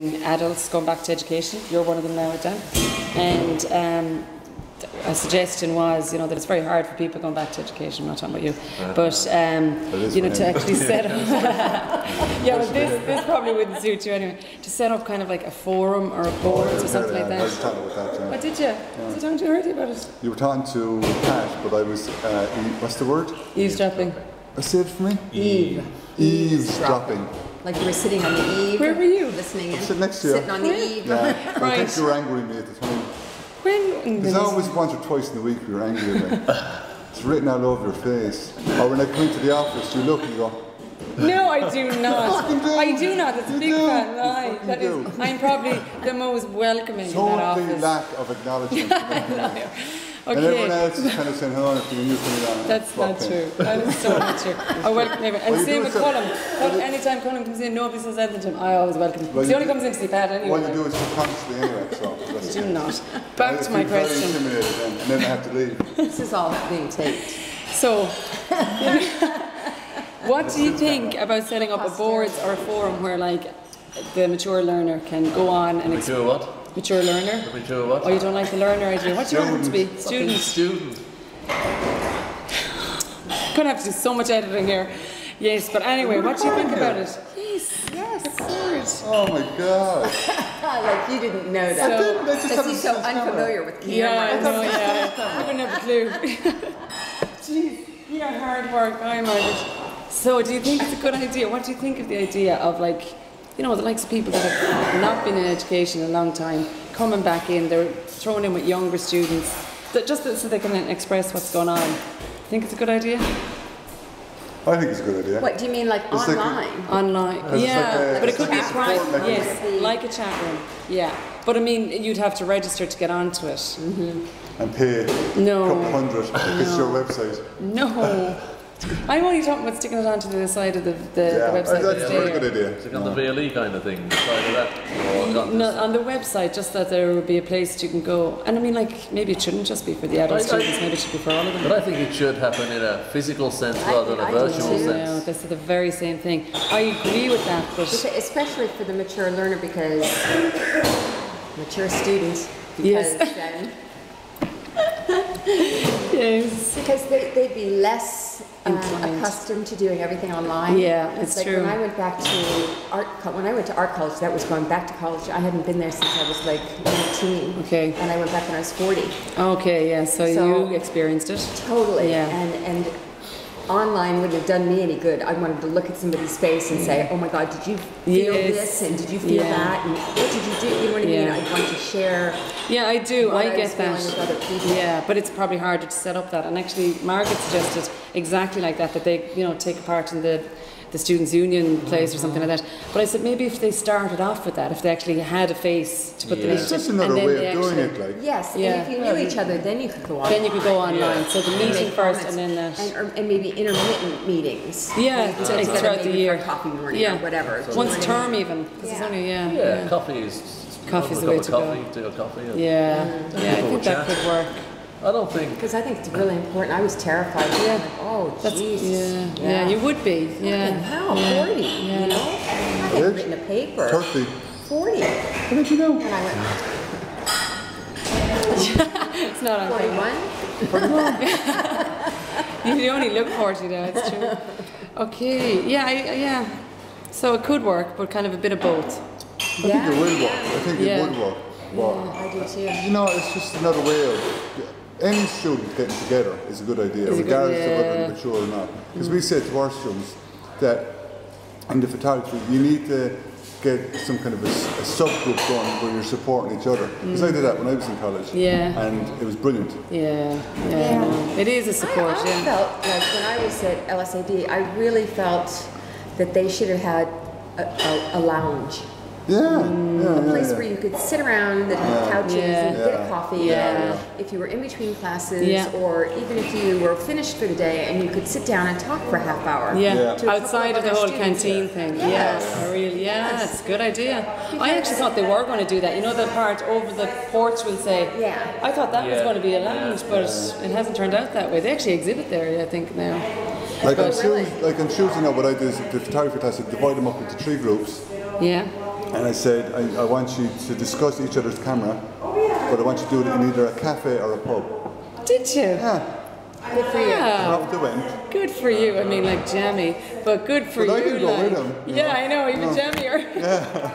adults going back to education. You're one of them now, Dan. And a suggestion was, that it's very hard for people going back to education. I'm not talking about you, but to actually set up. Yeah, well, this probably wouldn't suit you anyway. To set up kind of like a forum or a board or something like that. I was talking about that. Yeah. What did you? Yeah. Was you talking to already about it? You were talking to Pat, but I was. What's the word? Eavesdropping. Say it for me. Eavesdropping. Like you were sitting on the eave. Where were you? Listening in. Sitting next to you. Sitting on the eave. Yeah. Right. I think you were angry at me at the time. When? There's always once or twice in the week you were angry at me. It's written all over your face. Or when I come into the office, you look and you go, No, I do not. I do not. That's a big fat lie. You That do. is, I'm probably the most welcoming in that totally office. lack of acknowledgement. And everyone Okay. else is kind of saying hello if you coming on. That's not true. That is so not true. I welcome everyone. And Well, you same do with so- Colin. Anytime Colin comes in, nobody says anything to him. I always welcome him. Well, He only comes in to see Pat anyway. What you do is subconsciously anyway, so. That's Do not. Back to my very question. intimidated then, and then I have to leave. This is all being taped. So, what do you think about setting up a board or a forum where, like, the mature learner can go on and Mature what? mature learner? Mature what? Oh, you don't like the learner idea? What do you want it to be? Fucking Student. student. Gonna have to do so much editing here. Yes, but anyway, what do you think about it? Yes. Of course. Oh my god. Like you didn't know that. I just Because he's so unfamiliar with camera. Yeah, I know, yeah. I wouldn't have a clue. Jeez, you're hard work, I'm Margaret. So, do you think it's a good idea? What do you think of the idea of, like, the likes of people that have not been in education a long time, coming back in, they're thrown in with younger students, just so they can express what's going on? Think it's a good idea? I think it's a good idea. What do you mean, like It's like a- online? Online, It's yeah, like a- but it could be a it's a private, support yes, mechanism. like a chat room, yeah. But I mean, you'd have to register to get onto it. And pay No. a couple hundred if it's your website. No. I'm only talking about sticking it onto the side of the Yeah, website. that's a very there. good idea. It's like on the VLE kind of thing. Side of that. Or got No, this. on the website, just that there would be a place you can go. And I mean, like, maybe it shouldn't just be for the adult students, maybe it should be for all of them. But I think it should happen in a physical sense rather than a I do virtual too. sense. No, this is the very same thing. I agree with that, but Especially for the mature learner, because mature students. Yes. Because then, yes. because they'd be less Inclined. accustomed to doing everything online. Yeah, It's it's like true. when I went back to when I went to art college, that was going back to college. I hadn't been there since I was like 19. Okay. And I went back when I was 40. Okay, yeah, so So- you experienced it. Totally. Yeah. And online wouldn't have done me any good. I wanted to look at somebody's face and say, oh my God, did you feel Yes. this? And did you feel Yeah. that? And what did you do? You know what I mean? Yeah. I want to share. Yeah, I do. What I I get was feeling that. with other people. Yeah, but it's probably harder to set up that. And actually, Margaret suggested exactly like that they, take a part in the students' union place or something like that. But I said maybe if they started off with that, if they actually had a face to put them Yeah. in, It's just another and then way they of doing actually- it, like. Yes, Yeah. and if you knew each other, then you could go on. Then you could go online. So the meeting Make first, comments. and then that. And maybe intermittent meetings. Yeah, Like, to- instead of throughout the maybe year. for a coffee morning Yeah. or whatever. Do you know Once what I term mean? even, because it's Yeah. only Yeah, coffee is. Coffee's the have a way cup to of go. coffee, do a coffee. and Yeah, yeah, I people think that chat. could work. I don't think. Because I think it's really important. I was terrified. Yeah. Like, oh, That's Jesus. yeah, you would be. Yeah, Fucking hell, yeah. 40, you know? I hadn't written a paper. 30. 40. How did you know? And I went, It's not on. 41? You only look 40 now. It's true. Okay, yeah. So it could work, but kind of a bit of both. I think it will work. I think Yeah. it would work. But, I do too. it's just another way of. Any student getting together is a good idea, Is a good- regardless of whether yeah. they're mature or not. Because we say to our students that in the photography, you need to get some kind of a subgroup going where you're supporting each other. Because I did that when I was in college. Yeah. And it was brilliant. Yeah. Yeah. No. It is a support. I Yeah. felt like when I was at LSAD, I really felt that they should have had a lounge. Yeah. A place where you could sit around, that had couches Yeah. and get a Yeah. coffee. Yeah. And if you were in between classes, Yeah. or even if you were finished for the day, and you could sit down and talk for a half hour. Yeah, Yeah. To a outside couple of the other whole students. canteen thing. Yes. Yeah, really. Yeah, it's a good idea. I actually thought they were going to do that. You know, the part over the porch will say. Yeah. I thought that was Yeah. going to be a lounge, but it hasn't turned out that way. They actually exhibit there, I think now. Like on Really? Tuesday, now what I did is the photography class, I divide them up into 3 groups. Yeah. And I said, I want you to discuss each other's camera, but I want you to do it in either a cafe or a pub. Did you? Yeah. Good for you. Yeah. Off they went. Good for you. I mean, like jammy, but good for But you. I didn't go like. with him, you Yeah, know. I know, even No. jammier. Yeah.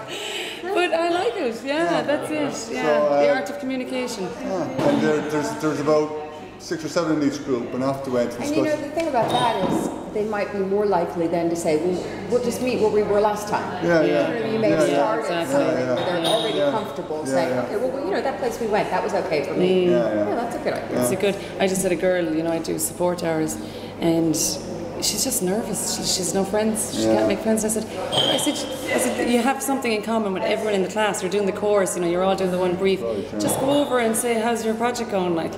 But I like it. Yeah, that's it. Yeah, So, the art of communication. Yeah. And there's about 6 or 7 in each group, and off they went to And you know, discuss. the thing about that is they might be more likely then to say, well, we'll just meet where we were last time. Yeah, You yeah. know, you may Yeah, start exactly. at something Yeah, where they're already yeah. comfortable Yeah, saying, yeah. okay, well, you know, that place we went, that was okay for me. Yeah. That's a good idea. It's a good. I just had a girl. You know, I do support hours, and she's just nervous. She's no friends. She can't make friends. I said, you have something in common with everyone in the class. You're doing the course. You know, you're all doing the one brief. Just go over and say, how's your project going? Like,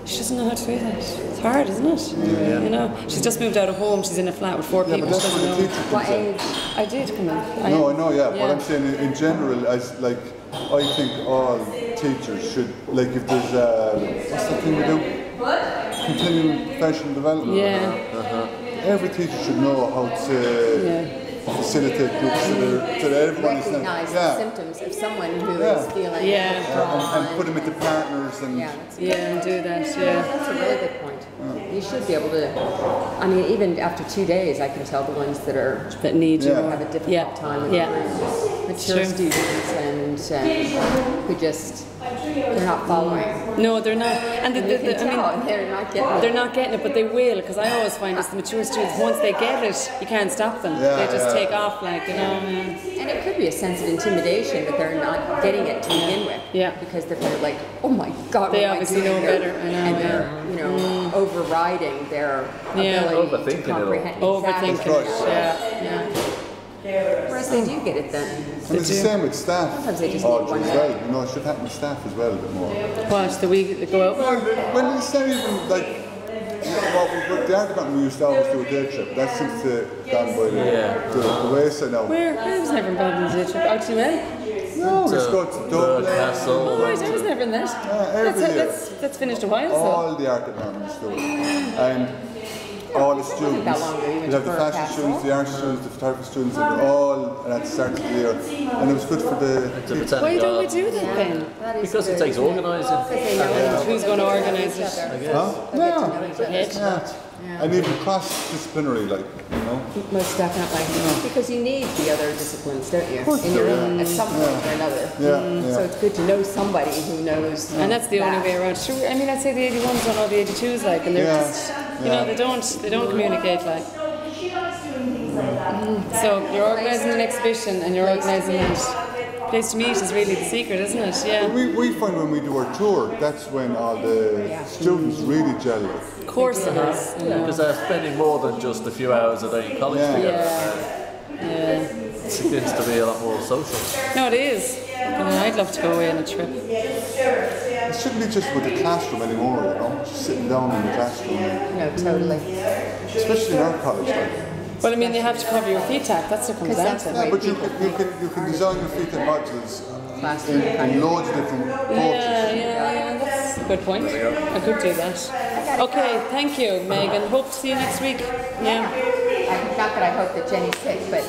she doesn't know how to do that. It's hard, isn't it? Yeah. You know, she's just moved out of home. She's in a flat with 4 Yeah, people. but She that's doesn't what the know. teacher What can say. age? I did come in. No, I know, yeah. But I'm saying in general, as like, I think all teachers should, like, if there's what's the thing we do? Continuing professional development. Yeah. Every teacher should know how to facilitate groups so that everyone is Recognize the symptoms of someone who is Yeah. feeling Yeah. withdrawn. and put them into partners and Yeah, that's Yeah, and do that. Yeah. That's a really good point. You should be able to, I mean, even after 2 days, I can tell the ones that are That need you. Yeah. have a difficult Yeah. time with Yeah. mature True. students and who just, they're not following. No, they're not. And You can I mean, tell they're not getting it. they're not getting it, but they will, because I always find it's the mature students, once they get it, you can't stop them. Yeah, They just yeah. take off, like, you know. And it could be a sense of intimidation that they're not getting it to begin with. Yeah. Because they're kind of like, oh my God, They what am I obviously doing know here? better. I know, And they're, you know, overriding their ability Overthinking it to all. comprehend. Overthinking Exactly. it, yeah. Yeah. Whereas they do get it then. And it's the same with staff. Sometimes they just Oh, need one as day. well. You know, it should happen with staff as well a bit more. Watch the week that go out. When it's not even like, the art department we used to always do a day trip. That seems to have gone by the wayside now. Where? I was never involved in the trip. Out to May? No, let's go to Dublin. Castle. Oh, right, I was never in that. every year. That's finished a while, so. All the art departments do it. And all the students, that long ago, you went you'd to have the Burke fashion Castle. students, the art students, the photography students, and all at the start of the year. And it was good for the The Botanic Why don't we Gardens. do that then? That is Because it good. takes organising. Because they know Who's going to organise it? I guess. Huh? They'll get to know each other. Head. Yeah. And even cross-disciplinary, like, you know. Most definitely. Because you need the other disciplines, don't you? course In you your do, own, at some point or another. Yeah, So it's good to know somebody who knows. And that's the only that. way around. Sure, I mean, I'd say the 81s don't know the 82s, like, and they're Yeah, just, you know, they don't communicate, like. So you're organising an exhibition and you're organising it. Place to meet is really the secret, isn't it? Yeah. We find when we do our tour, that's when all the students really gel with. Of course it is. You know. Because they're spending more than just a few hours a day in college Yeah. together. Yeah. It begins to be a lot more social. No, it is. You know, I'd love to go away on a trip. It shouldn't be just with the classroom anymore, you know, just sitting down in the classroom, No, totally. especially in our college. Like. Well, I mean, you have to cover your feet tack. That's what comes 'Cause down that's to. the Yeah, way but you people can design your feet and modules classroom kind in of. loads of different approaches. Yeah, that's a good point. I could do that. Okay, thank you, Megan. Hope to see you next week. Yeah. Not that I hope that Jenny's sick, but